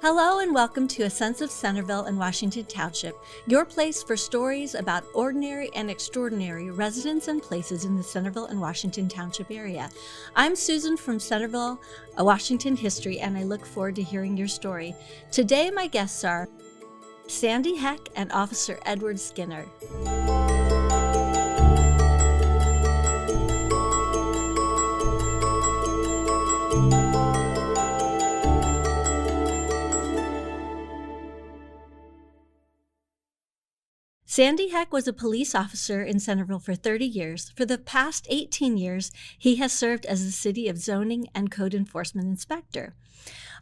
Hello and welcome to A Sense of Centerville and Washington Township, your place for stories about ordinary and extraordinary residents and places in the Centerville and Washington Township area. I'm Susan from Centerville, Washington History, and I look forward to hearing your story. Today my guests are Sande Heck and Officer Edward Skinner. Sande Heck was a police officer in Centerville for 30 years. For the past 18 years, he has served as the City of Zoning and Code Enforcement Inspector.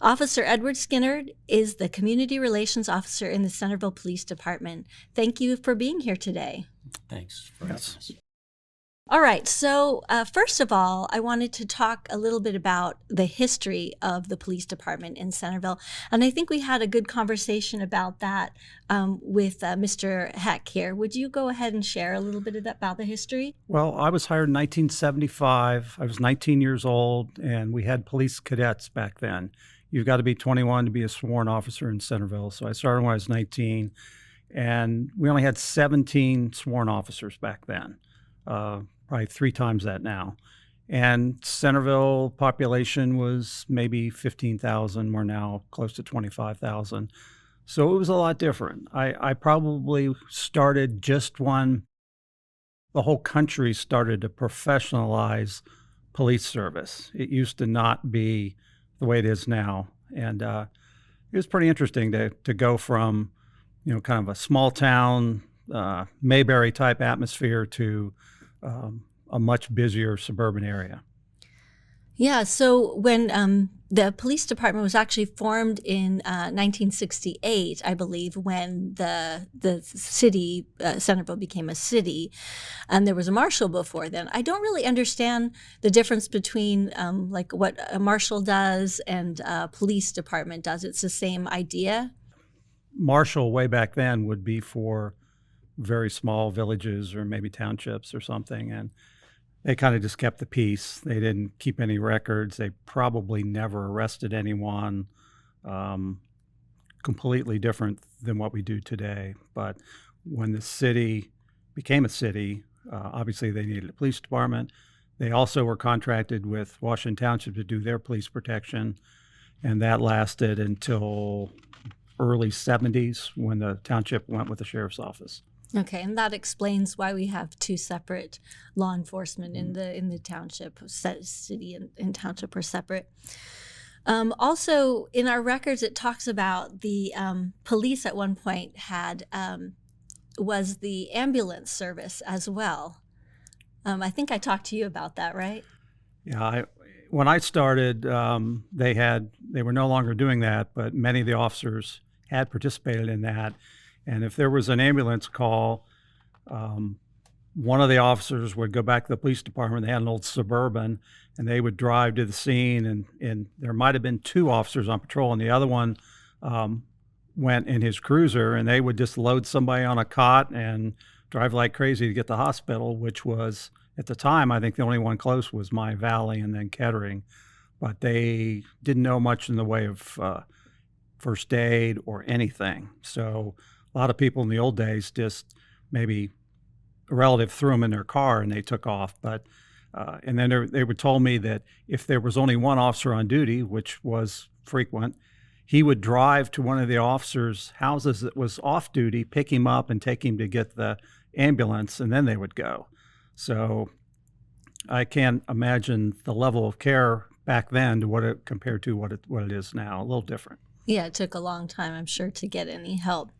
Officer Edward Skinner is the Community Relations Officer in the Centerville Police Department. Thank you for being here today. Thanks for having us. All right, so first of all, I wanted to talk a little bit about the history of the police department in Centerville, and I think we had a good conversation about that with Mr. Heck here. Would you go ahead and share a little bit about the history? Well, I was hired in 1975. I was 19 years old, and we had police cadets back then. You've got to be 21 to be a sworn officer in Centerville, so I started when I was 19, and we only had 17 sworn officers back then. Probably 3 times that now. And Centerville population was maybe 15,000. We're now close to 25,000. So it was a lot different. I probably started just when the whole country started to professionalize police service. It used to not be the way it is now. And it was pretty interesting to go from, kind of a small town, Mayberry type atmosphere to a much busier suburban area. Yeah, so when the police department was actually formed in 1968, I believe, when the city, Centerville became a city, and there was a marshal before then. I don't really understand the difference between like what a marshal does and a police department does. It's the same idea. Marshal way back then would be for very small villages or maybe townships or something, and they kind of just kept the peace. They didn't keep any records. They probably never arrested anyone. Completely different than what we do today. But when the city became a city, obviously they needed a police department. They also were contracted with Washington Township to do their police protection, and that lasted until early 70s when the township went with the sheriff's office. Okay, and that explains why we have 2 separate law enforcement in the township. City and township are separate. Also, in our records, it talks about the police at one point had was the ambulance service as well. I think I talked to you about that, right? Yeah, when I started, they were no longer doing that, but many of the officers had participated in that. And if there was an ambulance call, one of the officers would go back to the police department. They had an old Suburban, and they would drive to the scene. And there might have been 2 officers on patrol, and the other one went in his cruiser, and they would just load somebody on a cot and drive like crazy to get to the hospital, which was, at the time, I think the only one close was my Valley and then Kettering. But they didn't know much in the way of first aid or anything. So a lot of people in the old days just maybe a relative threw them in their car and they took off. But and then they would told me that if there was only one officer on duty, which was frequent, he would drive to one of the officers' houses that was off duty, pick him up and take him to get the ambulance, and then they would go. So I can't imagine the level of care back then to compared to what it is now. A little different. Yeah, it took a long time, I'm sure, to get any help.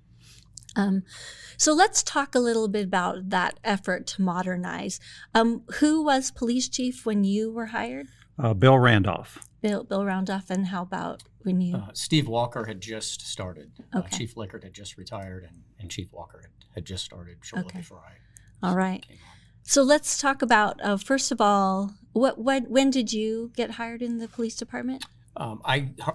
So let's talk a little bit about that effort to modernize. Who was police chief when you were hired? Bill Randolph. Bill Randolph, and how about when you? Steve Walker had just started. Okay. Chief Lickard had just retired, and Chief Walker had just started shortly before I. All right. So let's talk about first of all, when did you get hired in the police department?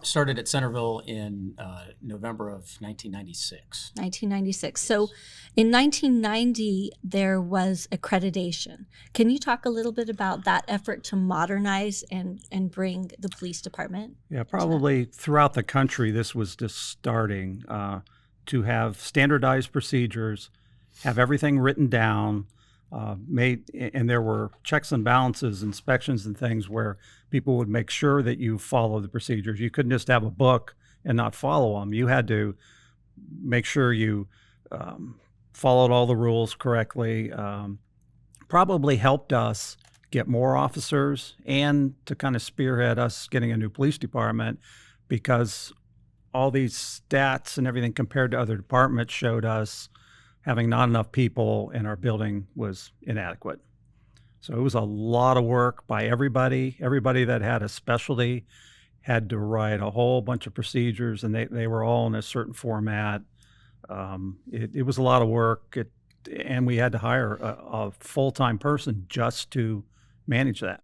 Started at Centerville in November of 1996. 1996. So in 1990, there was accreditation. Can you talk a little bit about that effort to modernize and bring the police department? Yeah, probably throughout the country, this was just starting to have standardized procedures, have everything written down, and there were checks and balances, inspections and things where people would make sure that you follow the procedures. You couldn't just have a book and not follow them. You had to make sure you followed all the rules correctly. Probably helped us get more officers and to kind of spearhead us getting a new police department, because all these stats and everything compared to other departments showed us having not enough people and our building was inadequate. So it was a lot of work by everybody. Everybody that had a specialty had to write a whole bunch of procedures, and they were all in a certain format. It was a lot of work, and we had to hire a full-time person just to manage that.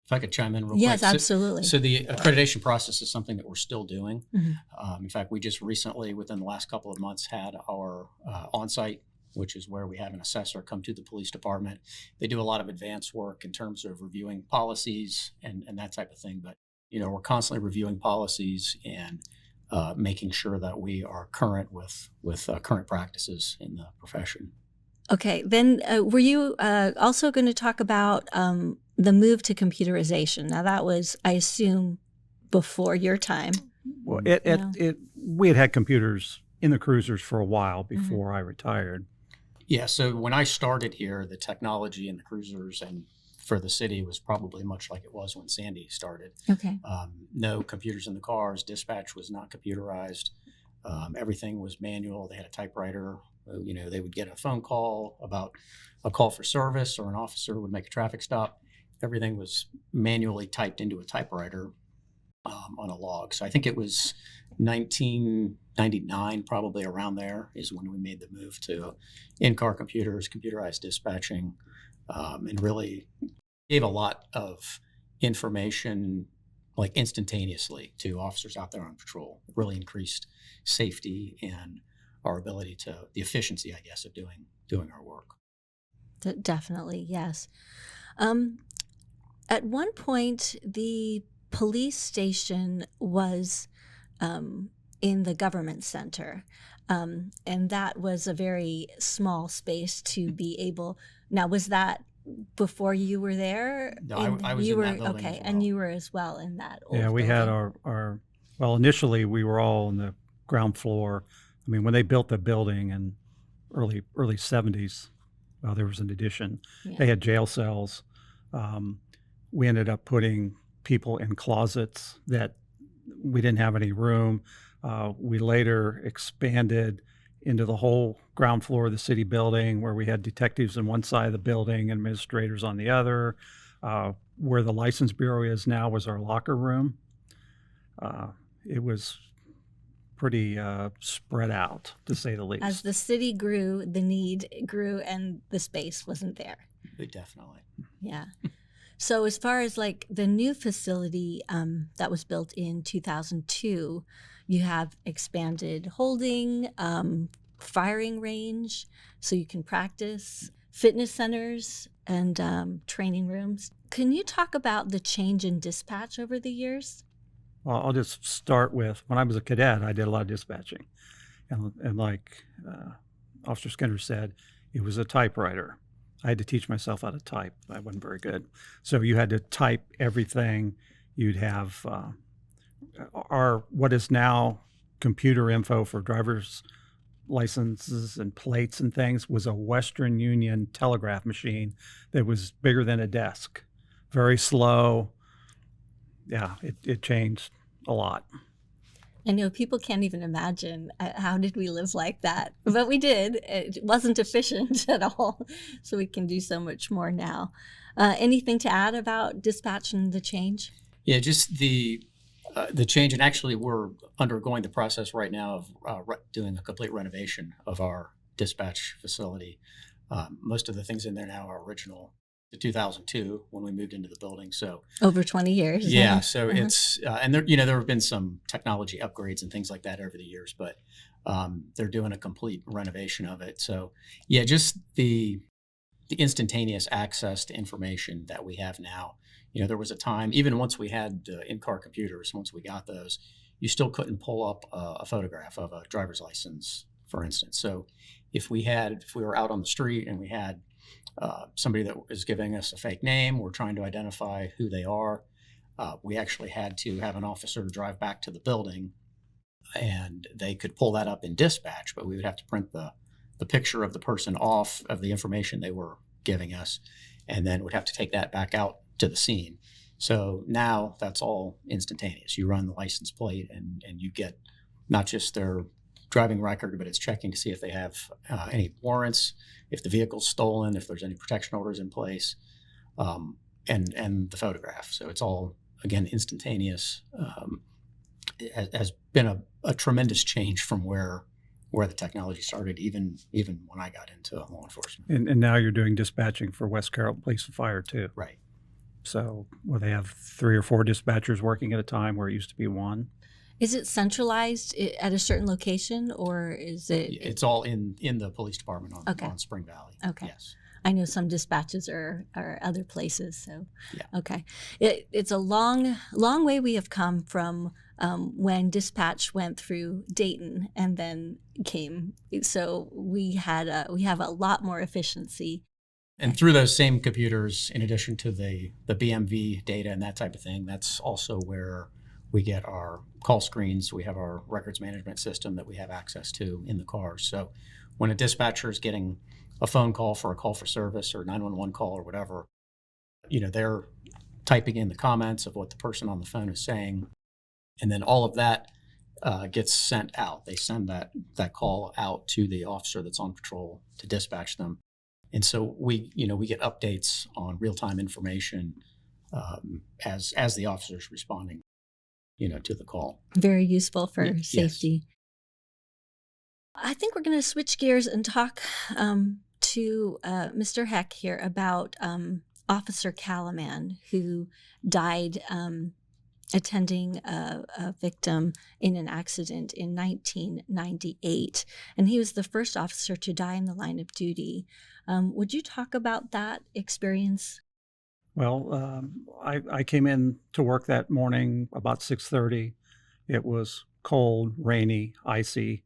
If I could chime in real Yes, quick. absolutely. So the accreditation process is something that we're still doing. Mhm. In fact, we just recently, within the last couple of months, had our on-site, which is where we have an assessor come to the police department. They do a lot of advanced work in terms of reviewing policies and that type of thing. But, we're constantly reviewing policies and making sure that we are current with current practices in the profession. Okay, then were you also going to talk about the move to computerization? Now that was, I assume, before your time. Well, Yeah. we had computers in the cruisers for a while before I retired. Yeah, so when I started here, the technology in the cruisers and for the city was probably much like it was when Sandy started. Okay. No computers in the cars. Dispatch was not computerized. Everything was manual. They had a typewriter. They would get a phone call about a call for service, or an officer would make a traffic stop. Everything was manually typed into a typewriter on a log. So I think it was 1999, probably around there, is when we made the move to in-car computers, computerized dispatching, and really gave a lot of information like instantaneously to officers out there on patrol. It really increased safety and our ability the efficiency, I guess, of doing our work. Definitely, yes. At one point, the police station was in the government center, and that was a very small space to be able. Now, was that before you were there? No, I was in that building okay, as well. and you were as well in that old Yeah, we had building. well, initially we were all on the ground floor. I mean, when they built the building in early 70s, well, there was an addition. Yeah. They had jail cells. We ended up putting people in closets that we didn't have any room. We later expanded into the whole ground floor of the city building, where we had detectives on one side of the building, administrators on the other. Where the license bureau is now was our locker room. It was pretty spread out, to say the least. As the city grew, the need grew, and the space wasn't there. Definitely. Yeah. So as far as like the new facility that was built in 2002, you have expanded holding, firing range, so you can practice, fitness centers, and training rooms. Can you talk about the change in dispatch over the years? Well, I'll just start with, when I was a cadet, I did a lot of dispatching. And like Officer Skinner said, it was a typewriter. I had to teach myself how to type. I wasn't very good. So you had to type everything. You'd have what is now computer info for driver's licenses and plates and things was a Western Union telegraph machine that was bigger than a desk. Very slow. Yeah, it changed a lot. I know people can't even imagine how did we live like that, but we did. It wasn't efficient at all, so we can do so much more now. Anything to add about dispatch and the change? Yeah, just the change, and actually we're undergoing the process right now of doing a complete renovation of our dispatch facility. Most of the things in there now are original to 2002 when we moved into the building. So Over 20 years. yeah, so it's and there there have been some technology upgrades and things like that over the years, but they're doing a complete renovation of it. So yeah, just the instantaneous access to information that we have now. There was a time, even once we had in-car computers, once we got those, you still couldn't pull up a photograph of a driver's license, for instance. So if we were out on the street and we had somebody that was giving us a fake name, we're trying to identify who they are, we actually had to have an officer drive back to the building, and they could pull that up in dispatch, but we would have to print the picture of the person off of the information they were giving us, and then would have to take that back out to the scene. So now that's all instantaneous. You run the license plate and you get not just their driving record, but it's checking to see if they have any warrants, if the vehicle's stolen, if there's any protection orders in place, and the photograph. So it's all, again, instantaneous. It has been a tremendous change from where the technology started, even when I got into law enforcement. And now you're doing dispatching for West Carroll Police and Fire too. Right. So will they have 3 or 4 dispatchers working at a time where it used to be 1? Is it centralized at a certain location, or is it? It's all in the police department on Spring Valley. Okay. Yes. I know some dispatches are other places. So, Yeah. Okay. It's a long way we have come from when dispatch went through Dayton and then came. So we have a lot more efficiency. And through those same computers, in addition to the BMV data and that type of thing, that's also where we get our call screens. We have our records management system that we have access to in the cars. So when a dispatcher is getting a phone call for a call for service or 911 call or whatever, they're typing in the comments of what the person on the phone is saying, and then all of that gets sent out. They send that call out to the officer that's on patrol to dispatch them. And so we get updates on real-time information as the officer's responding, to the call. Very useful for Yes. safety. I think we're going to switch gears and talk to Mr. Heck here about Officer Calaman, who died attending a victim in an accident in 1998. And he was the first officer to die in the line of duty. Would you talk about that experience? Well, I came in to work that morning about 6:30. It was cold, rainy, icy.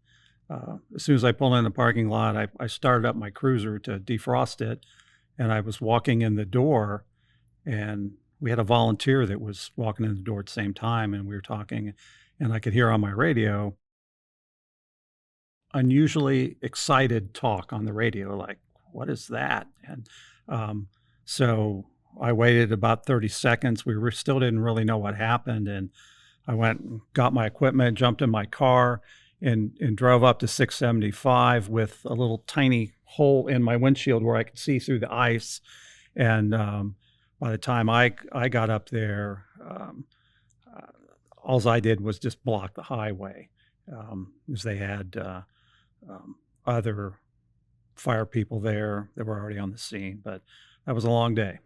As soon as I pulled in the parking lot, I started up my cruiser to defrost it, and I was walking in the door, and we had a volunteer that was walking in the door at the same time, and we were talking, and I could hear on my radio unusually excited talk on the radio, like, what is that? And so I waited about 30 seconds. We still didn't really know what happened, and I went and got my equipment, jumped in my car, and drove up to 675 with a little tiny hole in my windshield where I could see through the ice. And by the time I got up there, all I did was just block the highway, because they had other fire people there that were already on the scene. But that was a long day.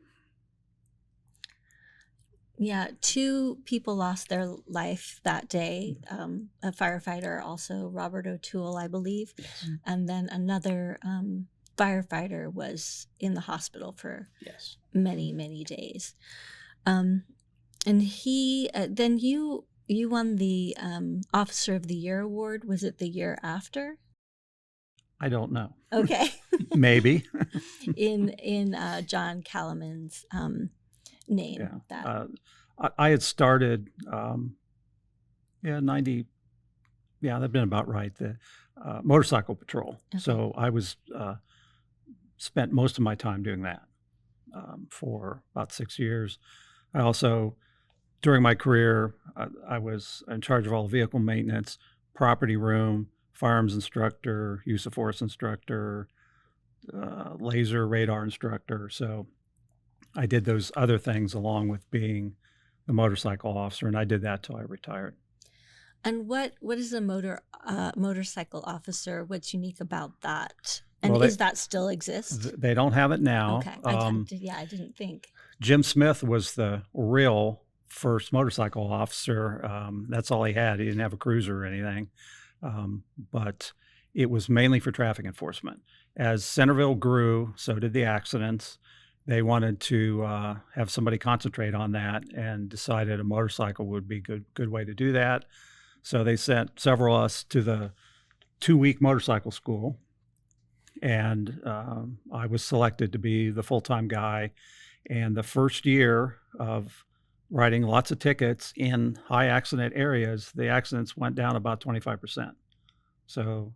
Yeah, 2 people lost their life that day. A firefighter, also Robert O'Toole, I believe. Yes. And then another firefighter was in the hospital for Yes. many, many days. And he, then you won the Officer of the Year award. Was it the year after? I don't know. Okay. Maybe. in John Calaman's name. Yeah. That I had started, 90, yeah, that'd been about right, the motorcycle patrol. Okay. So I was spent most of my time doing that for about 6 years. I also, during my career, I was in charge of all vehicle maintenance, property room, firearms instructor, use of force instructor, laser radar instructor. So I did those other things along with being the motorcycle officer, and I did that till I retired. And what is a motorcycle officer? What's unique about that? And Well, is that still exist? they don't have it now. Okay. I didn't think. Jim Smith was the real first motorcycle officer. That's all he had. He didn't have a cruiser or anything. But it was mainly for traffic enforcement. As Centerville grew, so did the accidents. They wanted to have somebody concentrate on that and decided a motorcycle would be a good way to do that. So they sent several of us to the 2-week motorcycle school. And I was selected to be the full-time guy. And the first year of writing lots of tickets in high accident areas, the accidents went down about 25%. So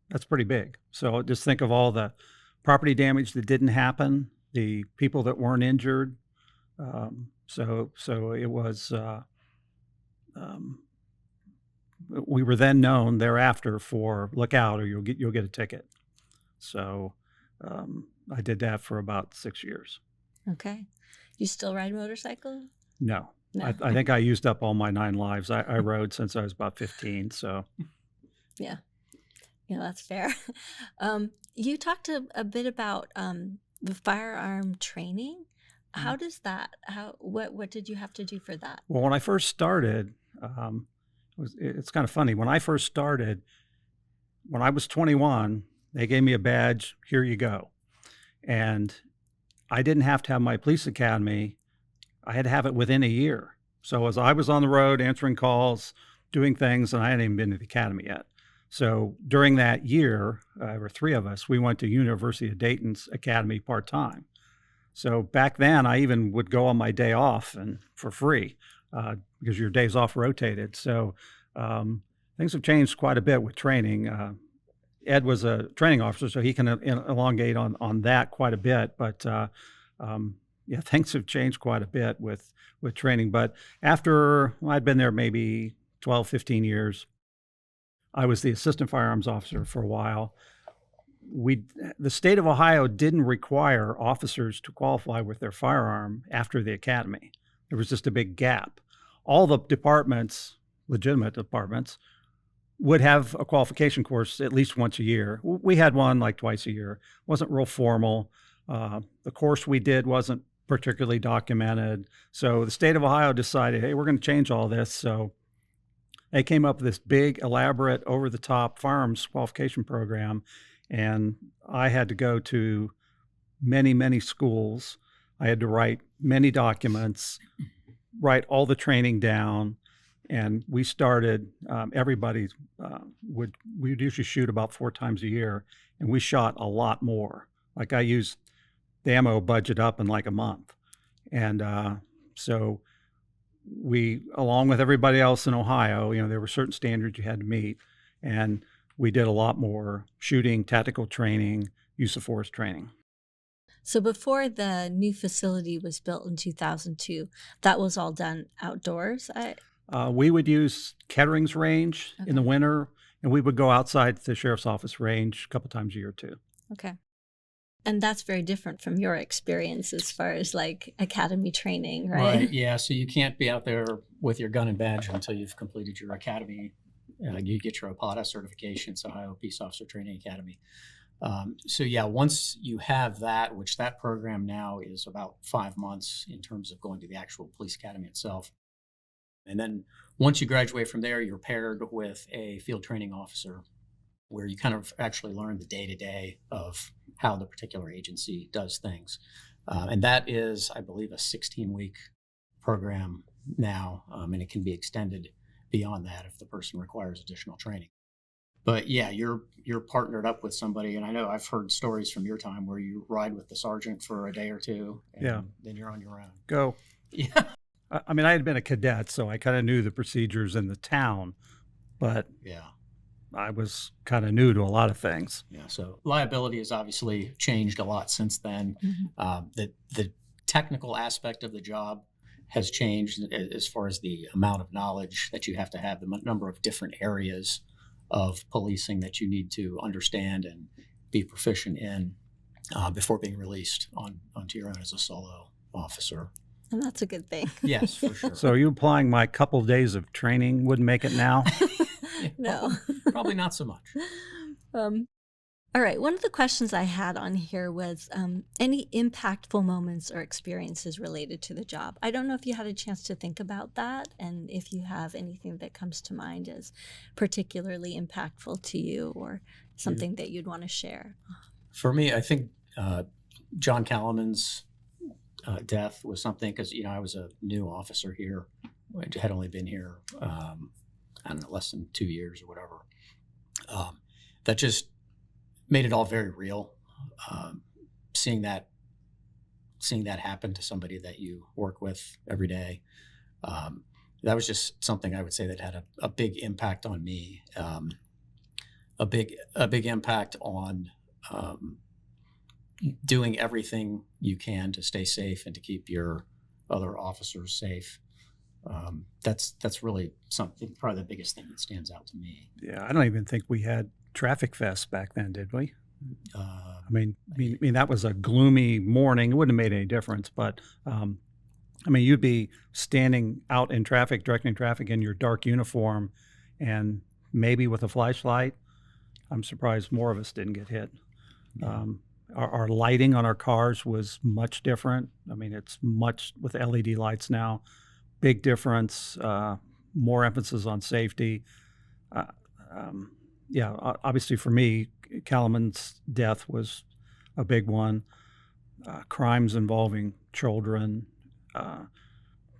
that's pretty big. So just think of all the property damage that didn't happen, the people that weren't injured. So it was, we were then known thereafter for look out or you'll get a ticket. So I did that for about 6 years. Okay. You still ride a motorcycle? No. No. I think I used up all my 9 lives. I rode since I was about 15. So Yeah. Yeah, that's fair. You talked a bit about the firearm training. How does that, what did you have to do for that? well, when I first started, it's kind of funny. When I first started, when I was 21, they gave me a badge. Here you go. And I didn't have to have my police academy. I had to have it within a year. So as I was on the road answering calls, doing things, and I hadn't even been to the academy yet. So during that year, there were 3 of us, we went to University of Dayton's academy part-time. So back then, I even would go on my day off and for free because your days off rotated. So things have changed quite a bit with training. Ed was a training officer, so he can elongate on that quite a bit. But yeah, things have changed quite a bit with training. But after I'd been there maybe 12, 15 years, I was the assistant firearms officer for a while. The state of Ohio didn't require officers to qualify with their firearm after the academy. There was just a big gap. All the departments, legitimate departments, would have a qualification course at least once a year. We had one like twice a year. It wasn't real formal. The course we did wasn't particularly documented. So the state of Ohio decided, hey, we're going to change all this. So they came up with this big, elaborate, over-the-top firearms qualification program. And I had to go to many, many schools. I had to write many documents, write all the training down. And we started, everybody we'd usually shoot about 4 times a year. And we shot a lot more. Like I used the ammo budget up in like a month. And so we, along with everybody else in Ohio, there were certain standards you had to meet. And we did a lot more shooting, tactical training, use of force training. So before the new facility was built in 2002, that was all done outdoors? We would use Kettering's range in the winter, and we would go outside the sheriff's office range a couple times a year too. Okay. And that's very different from your experience as far as like academy training, right? Right. Yeah. So you can't be out there with your gun and badge until you've completed your academy. You get your OPATA certification, it's Ohio Peace Officer Training Academy. So yeah, once you have that, which that program now is about 5 months in terms of going to the actual police academy itself. And then once you graduate from there, you're paired with a field training officer where you kind of actually learn the day-to-day of how the particular agency does things. And that is, I believe, a 16-week program now, and it can be extended beyond that if the person requires additional training. But yeah, you're partnered up with somebody, and I know I've heard stories from your time where you ride with the sergeant for a day or two, and then you're on your own. Go. Yeah. I mean, I had been a cadet, so I kind of knew the procedures in the town, but Yeah. I was kind of new to a lot of things. Yeah. So liability has obviously changed a lot since then. The technical aspect of the job has changed as far as the amount of knowledge that you have to have, the number of different areas of policing that you need to understand and be proficient in before being released onto your own as a solo officer. And that's a good thing. Yes, for sure. So are you implying my couple of days of training wouldn't make it now? No. Probably not so much. All right. One of the questions I had on here was any impactful moments or experiences related to the job. I don't know if you had a chance to think about that and if you have anything that comes to mind as particularly impactful to you or Yeah. something that you'd want to share. For me, I think John Calaman's death was something because I was a new officer here. I had only been here, I don't know, less than 2 years or whatever. That just made it all very real. Um, seeing that happen to somebody that you work with every day, um, that was just something I would say that had a big impact on me. A big impact on um, doing everything you can to stay safe and to keep your other officers safe. That's really something, probably the biggest thing that stands out to me. Yeah, I don't even think we had traffic vests back then, did we? Uh, I mean, that was a gloomy morning. It wouldn't have made any difference, but you'd be standing out in traffic, directing traffic in your dark uniform, and maybe with a flashlight. I'm surprised more of us didn't get hit. yeah. Our lighting on our cars was much different. It's much with LED lights now. Big difference. More emphasis on safety. Uh, um, yeah, obviously for me, Calaman's death was a big one. Crimes involving children. Uh,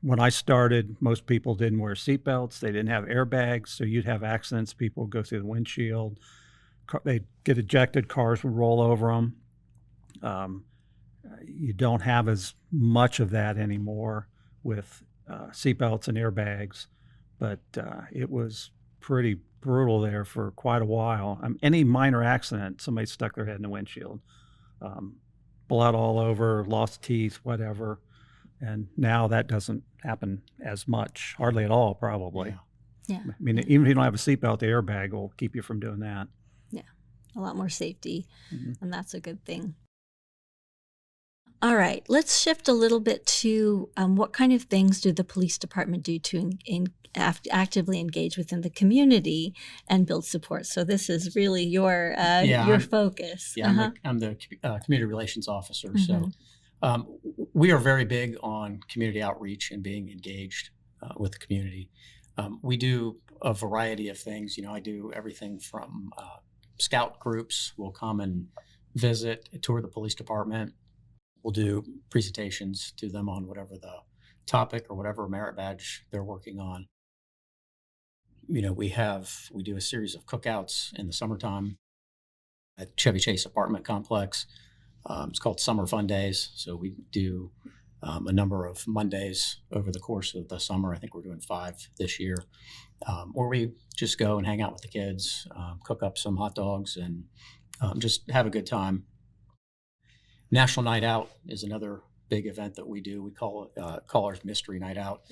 when I started, most people didn't wear seatbelts. They didn't have airbags, so you'd have accidents. People would go through the windshield. They'd get ejected. Cars would roll over them. Um, you don't have as much of that anymore with seatbelts and airbags, but it was pretty brutal there for quite a while. Any minor accident, somebody stuck their head in the windshield, um, blood all over, lost teeth, whatever. And now that doesn't happen as much, hardly at all, probably. Yeah. Yeah. Even if you don't have a seatbelt, the airbag will keep you from doing that. Yeah. A lot more safety. Mm-hmm. And that's a good thing. All right, let's shift a little bit to what kind of things do the police department do to actively engage within the community and build support? So this is really your focus. Yeah, I'm the community relations officer. So we are very big on community outreach and being engaged with the community. We do a variety of things. I do everything from scout groups will come and visit, tour the police department. We'll do presentations to them on whatever the topic or whatever merit badge they're working on. We do a series of cookouts in the summertime at Chevy Chase apartment complex. It's called Summer Fun Days. So we do a number of Mondays over the course of the summer. I think we're doing 5 this year, where we just go and hang out with the kids, cook up some hot dogs, and just have a good time. National Night Out is another big event that we do. We call ours Mystery Night Out.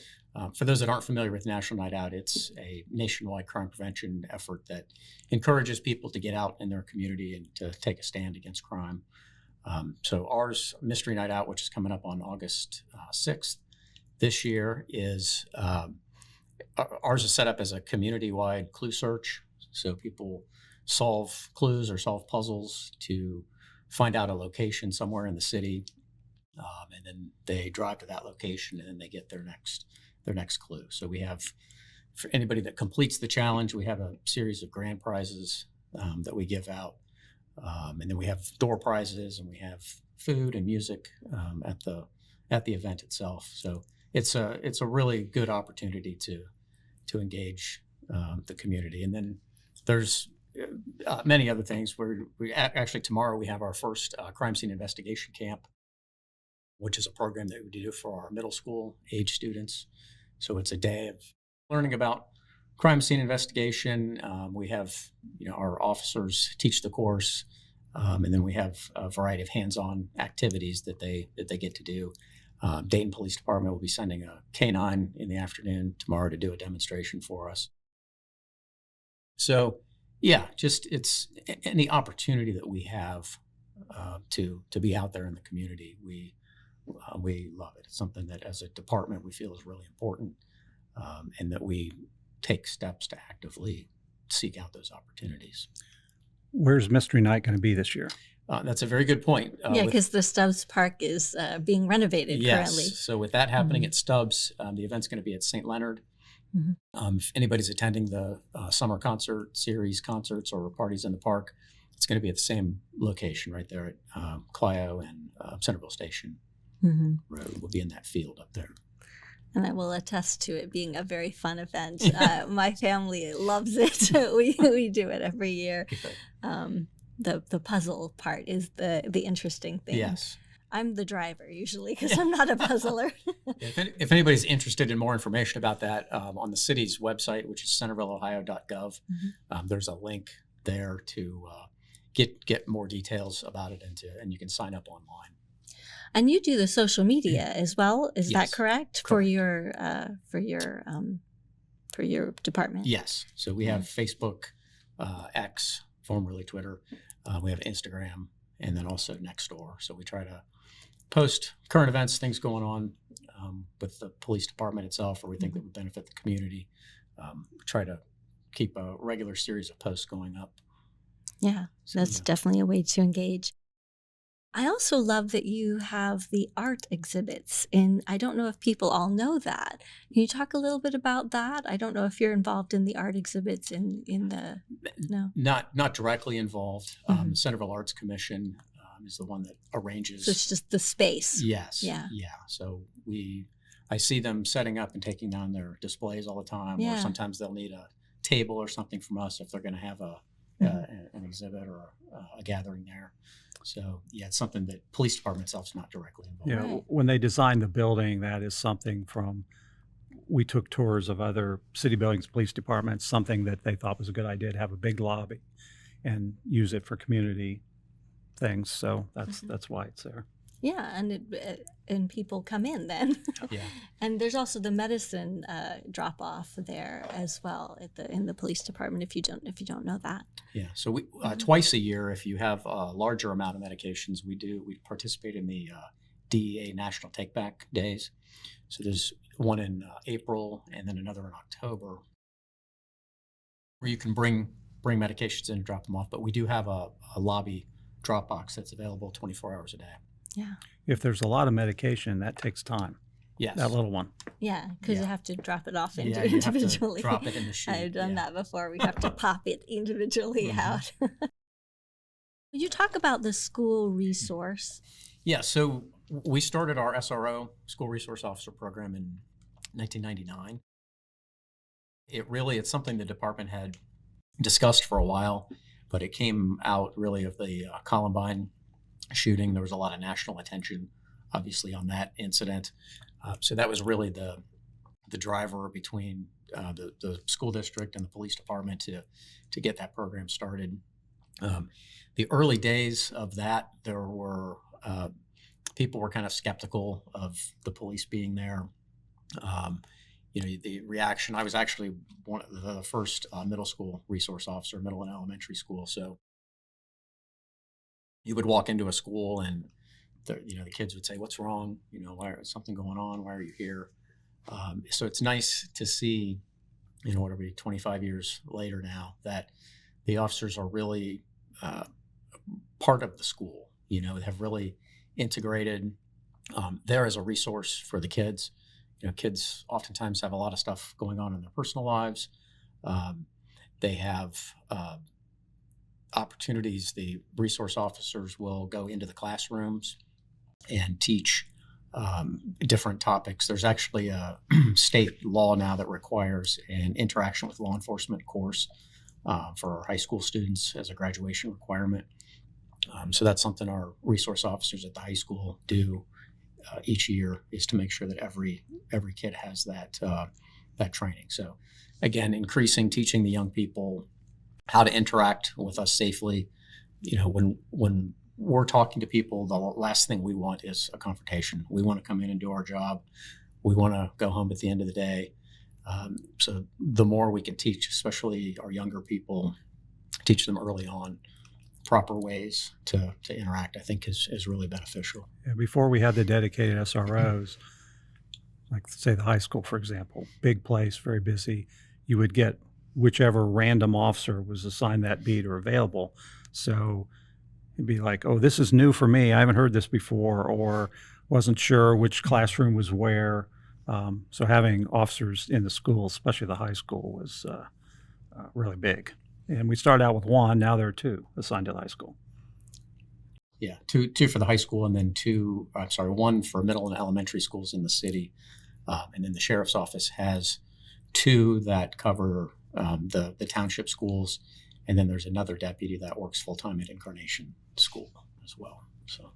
For those that aren't familiar with National Night Out, it's a nationwide crime prevention effort that encourages people to get out in their community and to take a stand against crime. So ours, Mystery Night Out, which is coming up on August 6th this year, is ours is set up as a community-wide clue search. So people solve clues or solve puzzles to find out a location somewhere in the city, and then they drive to that location and then they get their next clue. So we have, for anybody that completes the challenge, we have a series of grand prizes that we give out, and then we have door prizes and we have food and music at the event itself. So it's a really good opportunity to engage the community. And then there's many other things. Actually tomorrow we have our first crime scene investigation camp, which is a program that we do for our middle school age students. So it's a day of learning about crime scene investigation. We have our officers teach the course, and then we have a variety of hands-on activities that they get to do. Dayton Police Department will be sending a K-9 in the afternoon tomorrow to do a demonstration for us. So yeah, just it's any opportunity that we have to be out there in the community. We love it. It's something that as a department we feel is really important, and that we take steps to actively seek out those opportunities. Where's Mystery Night going to be this year? That's a very good point. Yeah, because the Stubbs Park is being renovated currently. Yes. So with that happening at Stubbs, the event's going to be at St. Leonard. If anybody's attending the summer concert series concerts or parties in the park, it's going to be at the same location right there at Clio and Centerville Station Road. We'll be in that field up there. And I will attest to it being a very fun event. My family loves it. We do it every year. The puzzle part is the interesting thing. Yes. I'm the driver usually because I'm not a puzzler. If anybody's interested in more information about that, on the city's website, which is centervilleohio.gov, there's a link there to get more details about it, and you can sign up online. And you do the social media as well, is Yes, that correct? For your department? Yes. So we have Facebook, X, formerly Twitter. We have Instagram, and then also Nextdoor. So we try to post current events, things going on with the police department itself, or we think that would benefit the community. Try to keep a regular series of posts going up. Yeah, that's definitely a way to engage. I also love that you have the art exhibits, and I don't know if people all know that. Can you talk a little bit about that? I don't know if you're involved in the art exhibits no. Not directly involved. The Centerville Arts Commission is the one that arranges. So it's just the space. Yes. Yeah. So I see them setting up and taking down their displays all the time, or sometimes they'll need a table or something from us if they're going to have an exhibit or a gathering there. So it's something that police department itself is not directly involved. Yeah, when they designed the building, that is something we took tours of other city buildings, police departments, something that they thought was a good idea to have a big lobby and use it for community things. So that's why it's there. Yeah, and people come in then. Yeah. And there's also the medicine drop off there as well in the police department. If you don't know that. Yeah. So we twice a year, if you have a larger amount of medications, we participate in the DEA National Take Back Days. So there's one in April and then another in October, where you can bring medications in and drop them off. But we do have a lobby drop box that's available 24 hours a day. Yeah. If there's a lot of medication, that takes time. Yes. That little one. Yeah, because you have to drop it off you individually. have to drop it in the chute. I've done that before. We have to pop it individually out. Would you talk about the school resource? Yeah, so we started our SRO, School Resource Officer program, in 1999. It's something the department had discussed for a while, but it came out really of the Columbine shooting. There was a lot of national attention, obviously, on that incident. So that was really the driver between the school district and the police department to get that program started. The early days of that, there were people were kind of skeptical of the police being there. The reaction. I was actually one of the first middle school resource officer, middle and elementary school. So you would walk into a school and the kids would say, "What's wrong? Why is something going on? Why are you here?" So it's nice to see, what are we, 25 years later now, that the officers are really part of the school. Have really integrated there as a resource for the kids. Kids oftentimes have a lot of stuff going on in their personal lives. They have opportunities. The resource officers will go into the classrooms and teach different topics. There's actually a state law now that requires an interaction with law enforcement course for high school students as a graduation requirement. So that's something our resource officers at the high school do each year, is to make sure that every kid has that training. So again, teaching the young people how to interact with us safely. When we're talking to people, the last thing we want is a confrontation. We want to come in and do our job. We want to go home at the end of the day. So the more we can teach, especially our younger people, teach them early on proper ways to interact, I think is really beneficial. Yeah, before we had the dedicated SROs, like say the high school, for example, big place, very busy, you would get whichever random officer was assigned that beat or available. So it'd be like, oh, this is new for me. I haven't heard this before, or wasn't sure which classroom was where. So having officers in the school, especially the high school, was really big. And we started out with one, now there are two assigned to the high school. Yeah, two for the high school, and then one for middle and elementary schools in the city. And then the sheriff's office has two that cover the township schools. And then there's another deputy that works full-time at Incarnation School as well. So,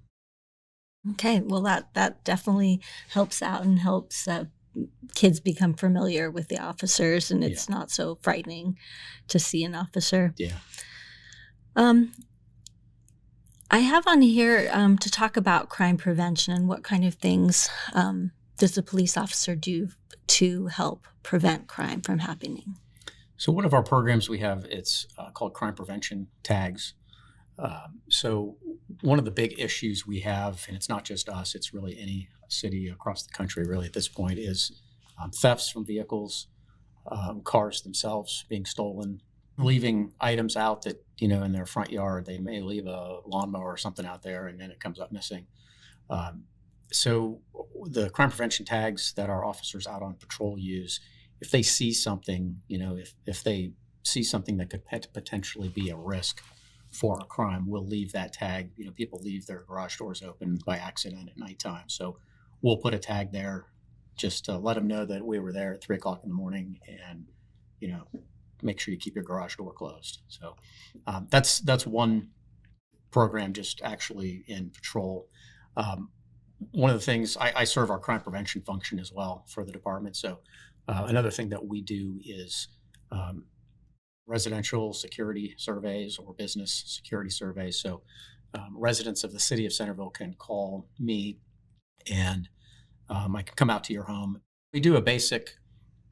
Okay, well, that definitely helps out and helps kids become familiar with the officers, and it's not so frightening to see an officer. yeah. I have on here to talk about crime prevention and what kind of things does a police officer do to help prevent crime from happening? So one of our programs we have, it's called Crime Prevention Tags. So one of the big issues we have, and it's not just us, it's really any city across the country really at this point, is thefts from vehicles, cars themselves being stolen, leaving items out that, in their front yard. They may leave a lawnmower or something out there and then it comes up missing. So the crime prevention tags that our officers out on patrol use, if they see something, if they see something that could potentially be a risk for a crime, we'll leave that tag. People leave their garage doors open by accident at nighttime. So we'll put a tag there just to let them know that we were there at 3:00 in the morning, and, make sure you keep your garage door closed. So that's one program just actually in patrol. One of the things, I serve our crime prevention function as well for the department. So another thing that we do is residential security surveys or business security surveys. So residents of the city of Centerville can call me, and I can come out to your home. We do a basic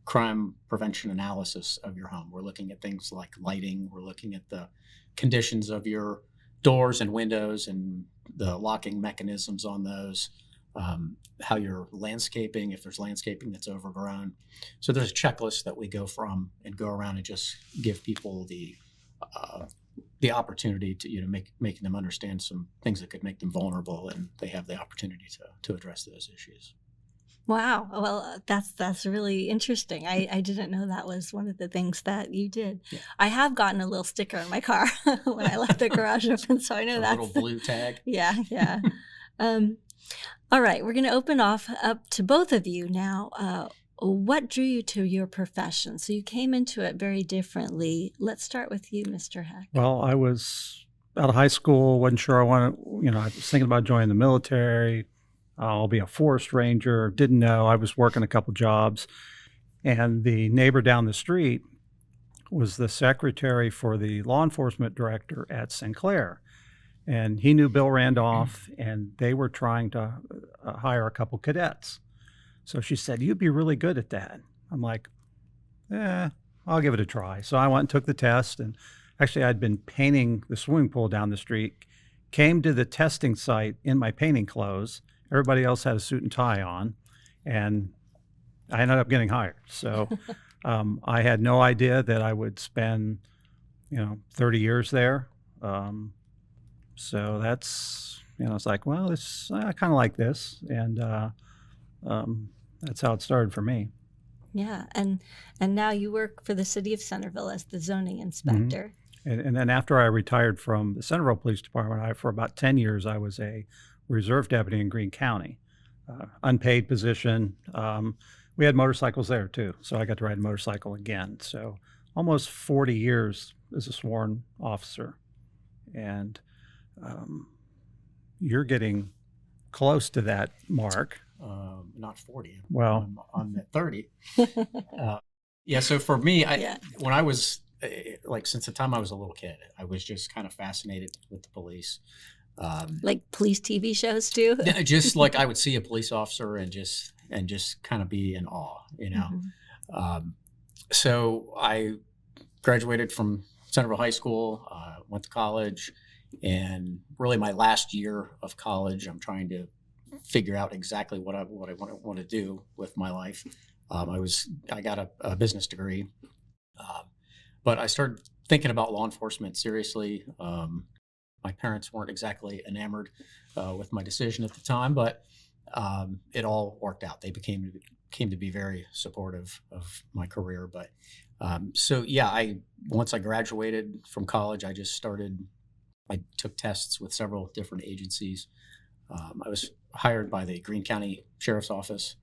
crime prevention analysis of your home. We're looking at things like lighting. We're looking at the conditions of your doors and windows and the locking mechanisms on those, how you're landscaping, if there's landscaping that's overgrown. So there's a checklist that we go from and go around and just give people the opportunity to, making them understand some things that could make them vulnerable, and they have the opportunity to address those issues. Wow. Well, that's really interesting. I didn't know that was one of the things that you did. Yeah. I have gotten a little sticker in my car when I left the garage open, so I know A that's little blue tag. Yeah, yeah. All right, we're going to open up to both of you now. What drew you to your profession? So you came into it very differently. Let's start with you, Mr. Heck. Well, I was out of high school, wasn't sure I wanted, I was thinking about joining the military. I'll be a forest ranger. Didn't know. I was working a couple jobs. And the neighbor down the street was the secretary for the law enforcement director at Sinclair. And he knew Bill Randolph, and they were trying to hire a couple cadets. So she said, "You'd be really good at that." I'm like, I'll give it a try. So I went and took the test. And actually, I'd been painting the swimming pool down the street, came to the testing site in my painting clothes. Everybody else had a suit and tie on, and I ended up getting hired. So I had no idea that I would spend, 30 years there. So that's, it's like, well, I kind of like this. And that's how it started for me. Yeah, and now you work for the city of Centerville as the zoning inspector. Mm-hmm. And then after I retired from the Centerville Police Department, for about 10 years, I was a reserve deputy in Greene County, unpaid position. We had motorcycles there too, so I got to ride a motorcycle again. So almost 40 years as a sworn officer. And you're getting close to that mark. Not 40. Well, I'm at 30. So for me, when I was since the time I was a little kid, I was just kind of fascinated with the police. Like police TV shows too? Just like I would see a police officer and just kind of be in awe, Mm-hmm. So I graduated from Centerville High School, went to college, and really my last year of college, I'm trying to figure out exactly what I want to do with my life. I got a business degree, but I started thinking about law enforcement seriously. My parents weren't exactly enamored with my decision at the time, but it all worked out. They came to be very supportive of my career. But so yeah, once I graduated from college, I took tests with several different agencies. I was hired by the Greene County Sheriff's Office.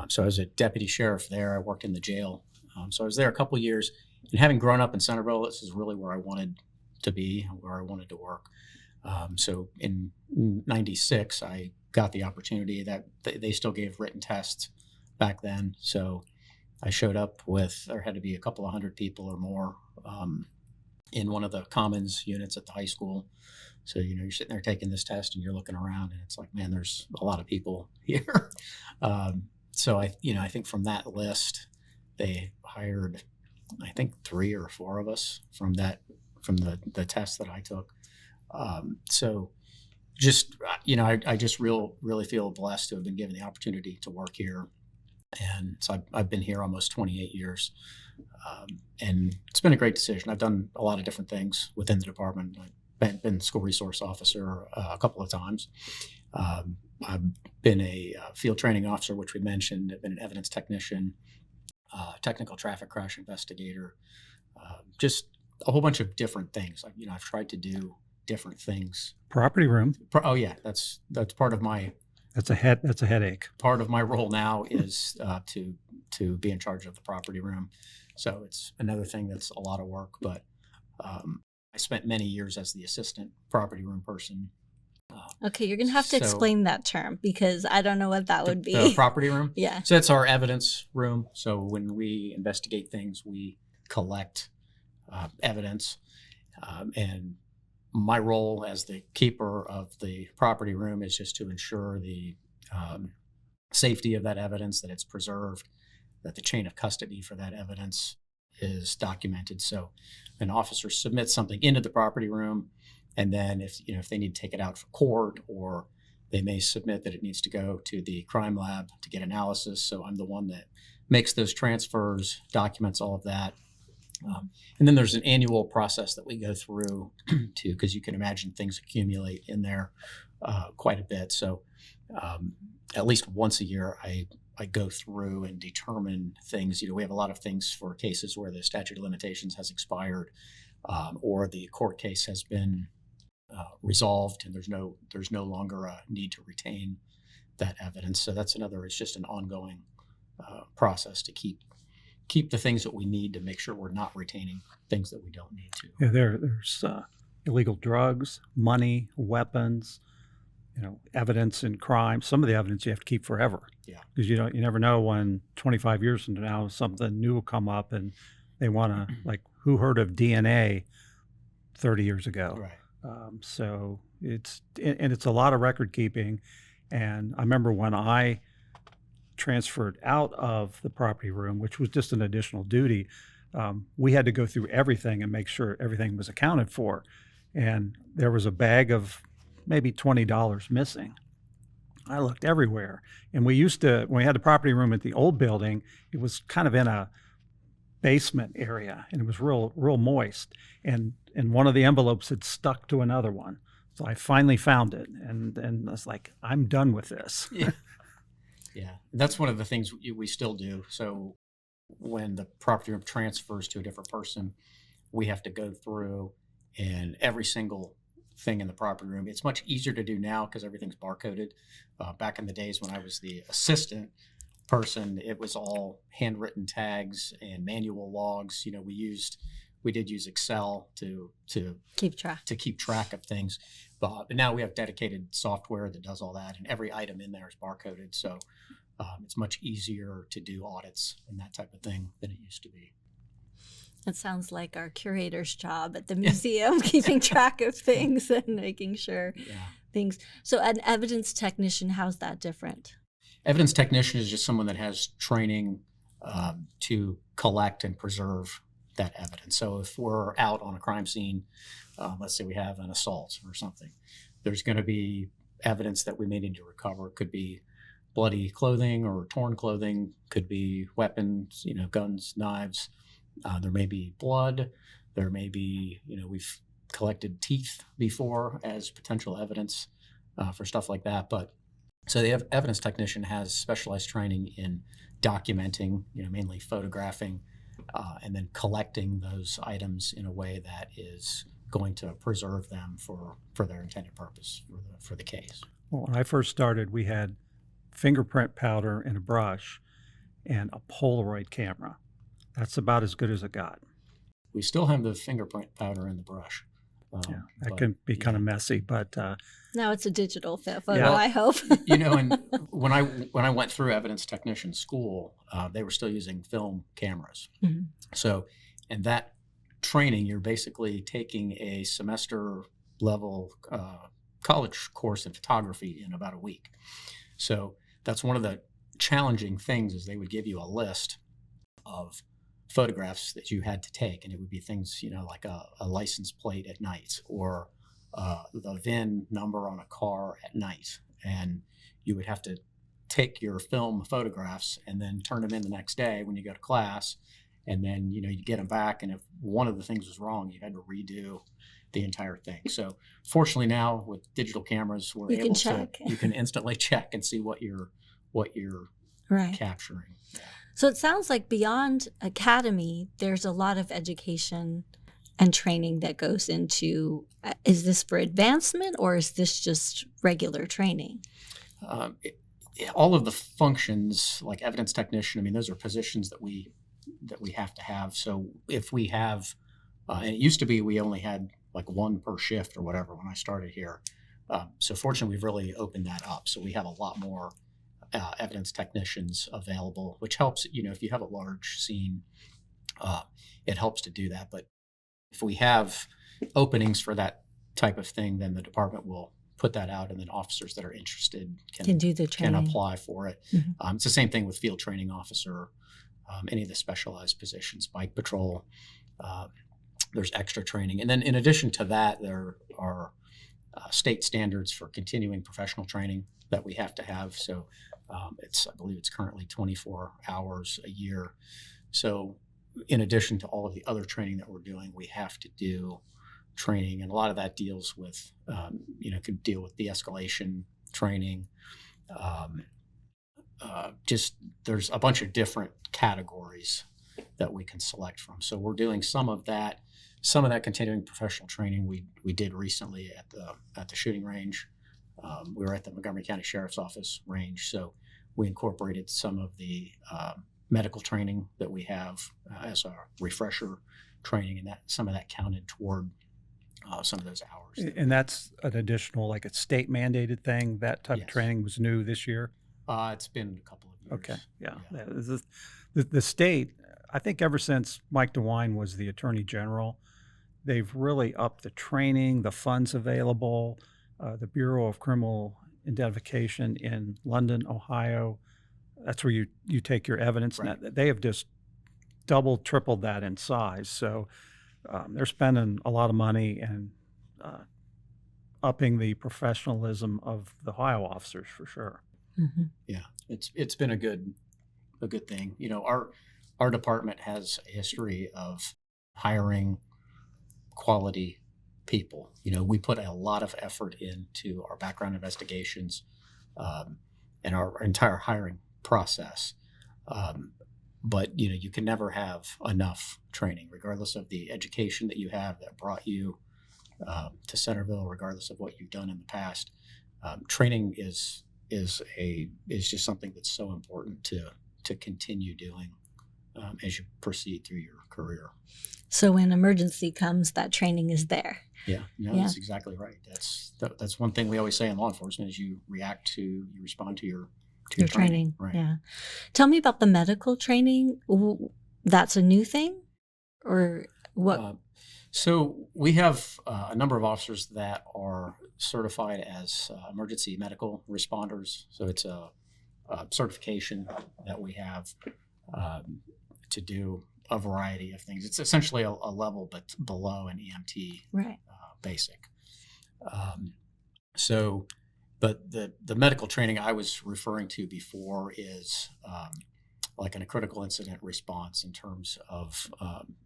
So I was a deputy sheriff there. I worked in the jail. So I was there a couple of years. And having grown up in Centerville, this is really where I wanted to be, where I wanted to work. So in '96, I got the opportunity that they still gave written tests back then. So I showed up there had to be a couple of hundred people or more in one of the commons units at the high school. So, you're sitting there taking this test and you're looking around and it's like, man, there's a lot of people here. So I think from that list, they hired, I think 3 or 4 of us from the test that I took. So just, I just really feel blessed to have been given the opportunity to work here. And so I've been here almost 28 years. And it's been a great decision. I've done a lot of different things within the department. I've been school resource officer a couple of times. I've been a field training officer, which we mentioned. I've been an evidence technician, technical traffic crash investigator, just a whole bunch of different things. I've tried to do different things. Property room. Oh yeah, that's part of my. That's a headache. Part of my role now is to be in charge of the property room. So it's another thing that's a lot of work. But I spent many years as the assistant property room person. Okay, you're going to have to explain that term because I don't know what that would be. The property room? Yeah. So it's our evidence room. So when we investigate things, we collect evidence. And my role as the keeper of the property room is just to ensure the safety of that evidence, that it's preserved, that the chain of custody for that evidence is documented. So an officer submits something into the property room, and then if they need to take it out for court, or they may submit that it needs to go to the crime lab to get analysis. So I'm the one that makes those transfers, documents all of that. And then there's an annual process that we go through because you can imagine things accumulate in there quite a bit. So at least once a year, I go through and determine things. We have a lot of things for cases where the statute of limitations has expired, or the court case has been resolved, and there's no longer a need to retain that evidence. So it's just an ongoing process to keep the things that we need to make sure we're not retaining things that we don't need to. Yeah, there's illegal drugs, money, weapons, evidence in crime. Some of the evidence you have to keep forever. Yeah. Because you never know when 25 years from now something new will come up and they want to, like, who heard of DNA 30 years ago? Right. So it's a lot of record keeping. And I remember when I transferred out of the property room, which was just an additional duty, we had to go through everything and make sure everything was accounted for. And there was a bag of maybe $20 missing. I looked everywhere. And when we had the property room at the old building, it was kind of in a basement area, and it was real moist. And one of the envelopes had stuck to another one. So I finally found it, and I was like, I'm done with this. Yeah. Yeah, that's one of the things we still do. So when the property room transfers to a different person, we have to go through and every single thing in the property room. It's much easier to do now because everything's barcoded. Back in the days when I was the assistant person, it was all handwritten tags and manual logs. We did use Excel to keep track of things. But now we have dedicated software that does all that, and every item in there is barcoded. So it's much easier to do audits and that type of thing than it used to be. It sounds like our curator's job at the museum, keeping track of things and making sure things. So an evidence technician, how's that different? Evidence technician is just someone that has training to collect and preserve that evidence. So if we're out on a crime scene, let's say we have an assault or something, there's going to be evidence that we may need to recover. It could be bloody clothing or torn clothing, could be weapons, guns, knives. There may be blood. There may be, we've collected teeth before as potential evidence for stuff like that. But so the evidence technician has specialized training in documenting, mainly photographing, and then collecting those items in a way that is going to preserve them for their intended purpose for the case. Well, when I first started, we had fingerprint powder and a brush and a Polaroid camera. That's about as good as it got. We still have the fingerprint powder and the brush. Yeah, that can be kind of messy, but Now it's a digital photo, Yeah. I hope. And when I went through evidence technician school, they were still using film cameras. Mhm. So, in that training, you're basically taking a semester level college course in photography in about a week. So that's one of the challenging things is they would give you a list of photographs that you had to take, and it would be things, like a license plate at night or the VIN number on a car at night. And you would have to take your film photographs and then turn them in the next day when you go to class. And then, you get them back. And if one of the things was wrong, you had to redo the entire thing. So fortunately now with digital cameras, we're You can able check. to, you can instantly check and see what you're Right. capturing. Yeah. So it sounds like beyond academy, there's a lot of education and training that goes into, is this for advancement or is this just regular training? All of the functions like evidence technician, those are positions that we have to have. So if we have, and it used to be we only had like one per shift or whatever when I started here. So fortunately, we've really opened that up. So we have a lot more evidence technicians available, which helps, if you have a large scene, it helps to do that. But if we have openings for that type of thing, then the department will put that out, and then officers that are interested Can do the can training. apply for it. Mhm. It's the same thing with field training officer, any of the specialized positions, bike patrol. There's extra training. And then in addition to that, there are state standards for continuing professional training that we have to have. So I believe it's currently 24 hours a year. So in addition to all of the other training that we're doing, we have to do training. And a lot of that deals with, could deal with de-escalation training. Just there's a bunch of different categories that we can select from. So we're doing some of that continuing professional training we did recently at the shooting range. We were at the Montgomery County Sheriff's Office range, so we incorporated some of the medical training that we have as a refresher training, and that some of that counted toward some of those hours. and that's an additional, like a state mandated thing. That type of Yes. training was new this year. It's been a couple of years. Okay, yeah. Yeah. The state, I think ever since Mike DeWine was the Attorney General, they've really upped the training, the funds available. The Bureau of Criminal Identification in London, Ohio, that's where you take your evidence. Right. They have just doubled, tripled that in size. So they're spending a lot of money and upping the professionalism of the Ohio officers for sure. Mm-hmm. Yeah, it's been a good thing. Our department has a history of hiring quality people. We put a lot of effort into our background investigations and our entire hiring process. But you can never have enough training, regardless of the education that you have that brought you to Centerville, regardless of what you've done in the past. Training is just something that's so important to continue doing as you proceed through your career. So when emergency comes, that training is there. Yeah, Yeah. That's exactly right. That's one thing we always say in law enforcement is you respond to your Training. Right. Yeah. Tell me about the medical training. That's a new thing, or what? So we have a number of officers that are certified as emergency medical responders. So it's a certification that we have to do a variety of things. It's essentially a level but below an EMT Right. basic. But the medical training I was referring to before is like in a critical incident response in terms of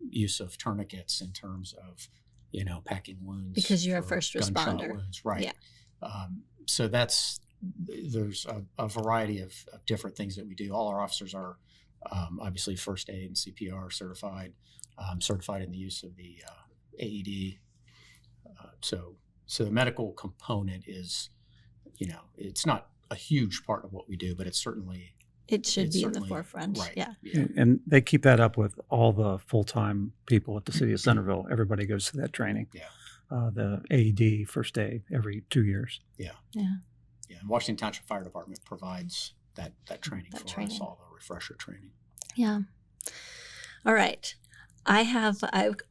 use of tourniquets, in terms of packing wounds. Because you're a for first gunshot responder. wounds. Right. Yeah. So there's a variety of different things that we do. All our officers are obviously first aid and CPR certified, certified in the use of the AED. So the medical component is, it's not a huge part of what we do, but it should be in the forefront. Right. Yeah. And they keep that up with all the full-time people at the city of Centerville. Everybody goes through that training. Yeah. The AED, first aid, every 2 years. Yeah. Yeah. Yeah. And Washington Township Fire Department provides that training That for training. us, all the refresher training. Yeah. All right.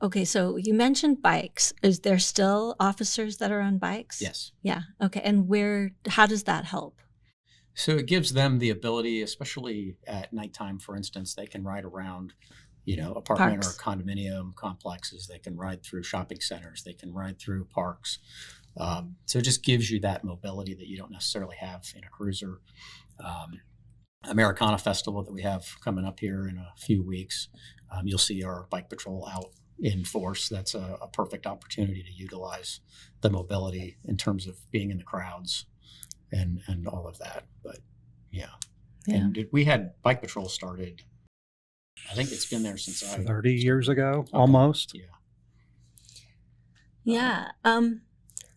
Okay, so you mentioned bikes. Is there still officers that are on bikes? Yes. Yeah. Okay. And how does that help? So it gives them the ability, especially at nighttime, for instance, they can ride around, apartment Parks. or condominium complexes. They can ride through shopping centers. They can ride through parks. So it just gives you that mobility that you don't necessarily have in a cruiser. Americana Festival that we have coming up here in a few weeks, you'll see our bike patrol out in force. That's a perfect opportunity to utilize the mobility in terms of being in the crowds and all of that. But yeah. And we had bike patrol started, I think it's been there since 30 years ago, Okay. almost. Yeah. Yeah.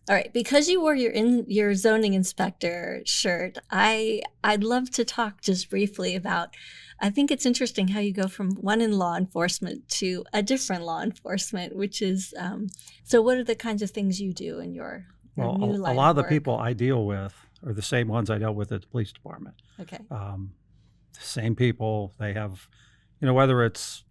All right. Because you wore your zoning inspector shirt, I'd love to talk just briefly about. I think it's interesting how you go from one in law enforcement to a different law enforcement, which is. So, what are the kinds of things you do in your Well, new a line lot of the work? people I deal with are the same ones I dealt with at the police department. Okay. Same people. They have, whether it's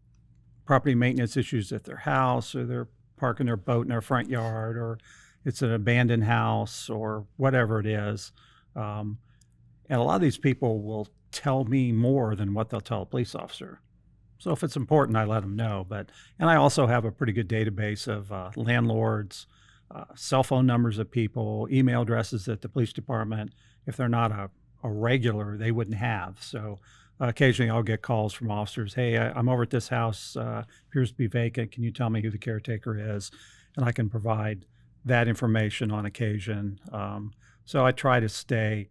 property maintenance issues at their house, or they're parking their boat in their front yard, or it's an abandoned house, or whatever it is. And a lot of these people will tell me more than what they'll tell a police officer. So if it's important, I let them know. And I also have a pretty good database of landlords, cell phone numbers of people, email addresses at the police department. If they're not a regular, they wouldn't have. So occasionally I'll get calls from officers. Hey, I'm over at this house, appears to be vacant. Can you tell me who the caretaker is? And I can provide that information on occasion. So I try to stay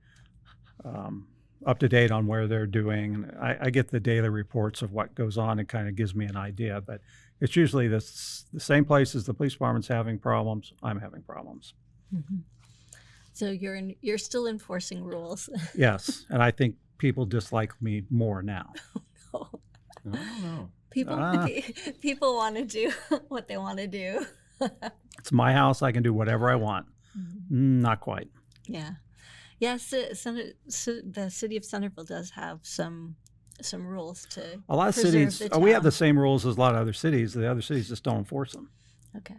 up to date on where they're doing. I get the daily reports of what goes on. It kind of gives me an idea, but it's usually the same places the police department's having problems, I'm having problems. Mm-hmm. So you're still enforcing rules. Yes, and I think people dislike me more now. No. I don't know. People want to do what they want to do. It's my house. I can do whatever I want. Mm-hmm. Not quite. Yeah. Yes, the city of Centerville does have some rules to A lot of preserve cities, the we have town. the same rules as a lot of other cities. The other cities just don't enforce them. Okay.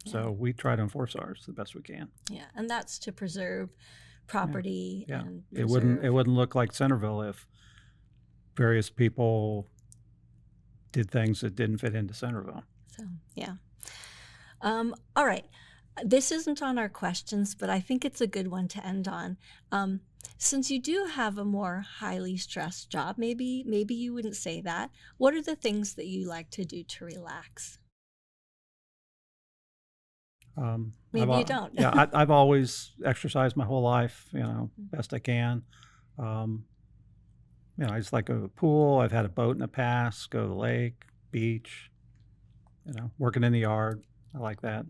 So we try to enforce ours the best we can. Yeah, and that's to preserve property Yeah. and It wouldn't look like Centerville if various people did things that didn't fit into Centerville. So yeah. All right. This isn't on our questions, but I think it's a good one to end on. Since you do have a more highly stressed job, maybe you wouldn't say that. What are the things that you like to do to relax? Maybe you don't. Yeah, I've always exercised my whole life, best I can. I just like to go to the pool. I've had a boat in the past, go to the lake, beach, working in the yard. I like that.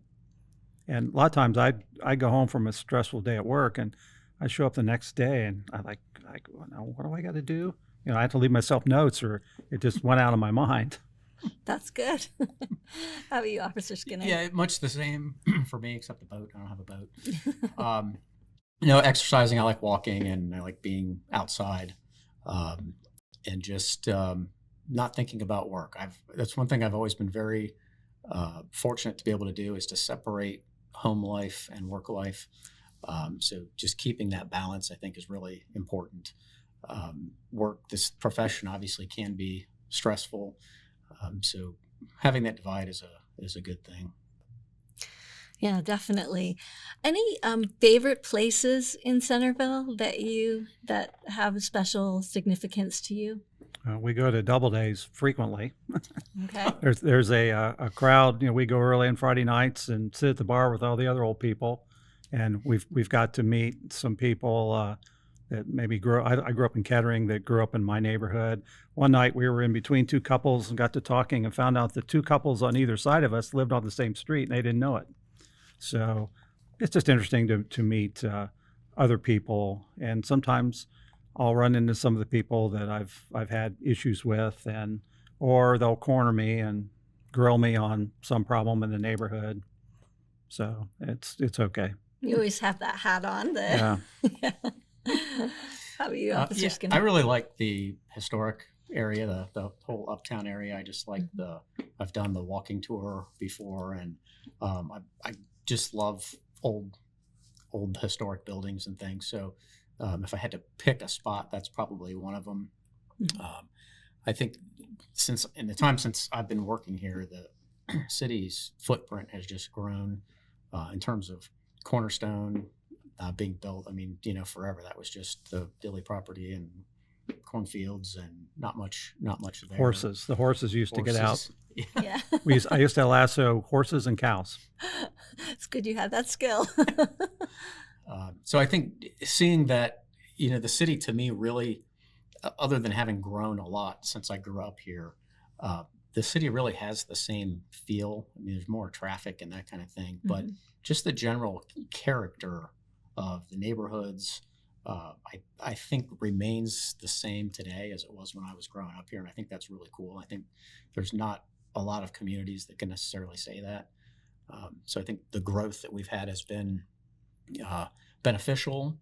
And a lot of times I go home from a stressful day at work and I show up the next day and I like, what do I got to do? I have to leave myself notes or it just went out of my mind. That's good. How about you, Officer Skinner? Yeah, much the same for me, except the boat. I don't have a boat. Exercising, I like walking and I like being outside and just not thinking about work. That's one thing I've always been very fortunate to be able to do is to separate home life and work life. So just keeping that balance, I think, is really important. This profession obviously can be stressful. So having that divide is a good thing. Yeah, definitely. Any favorite places in Centerville that have special significance to you? We go to double days frequently. Okay. There's a crowd. We go early on Friday nights and sit at the bar with all the other old people, and we've got to meet some people that maybe I grew up in Kettering, that grew up in my neighborhood. One night we were in between two couples and got to talking and found out that two couples on either side of us lived on the same street and they didn't know it. So it's just interesting to meet other people, and sometimes I'll run into some of the people that I've had issues with, or they'll corner me and grill me on some problem in the neighborhood. So it's okay. You always have that hat on. Yeah. How about you, Officer Skinner? I really like the historic area, the whole uptown area. I just like I've done the walking tour before, and I just love old historic buildings and things. So if I had to pick a spot, that's probably one of them. I think since I've been working here, the city's footprint has just grown in terms of Cornerstone being built. I mean, forever that was just the Dilly property and cornfields and not much there. Horses. The horses used to get out. Yeah. I used to lasso horses and cows. It's good you had that skill. So I think seeing that, the city to me really, other than having grown a lot since I grew up here, the city really has the same feel. I mean, there's more traffic and that kind of thing, but just the general character of the neighborhoods, I think remains the same today as it was when I was growing up here. And I think that's really cool. I think there's not a lot of communities that can necessarily say that. So I think the growth that we've had has been beneficial,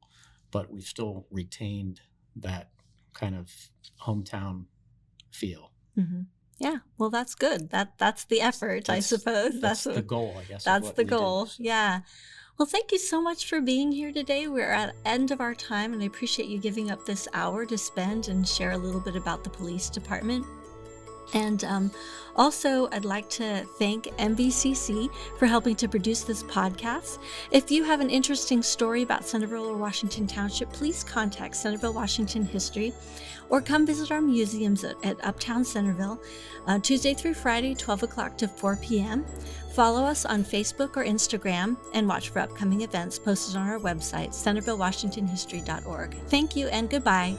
but we've still retained that kind of hometown feel. Mm-hmm. Yeah, well, that's good. That's the effort, I suppose. That's the goal, I guess. That's the goal. So. Yeah. Well, thank you so much for being here today. We're at the end of our time, and I appreciate you giving up this hour to spend and share a little bit about the police department. And also, I'd like to thank MBCC for helping to produce this podcast. If you have an interesting story about Centerville or Washington Township, please contact Centerville-Washington History or come visit our museums at Uptown Centerville, Tuesday through Friday, 12 o'clock to 4 p.m. Follow us on Facebook or Instagram and watch for upcoming events posted on our website, CentervilleWashingtonHistory.org. Thank you and goodbye.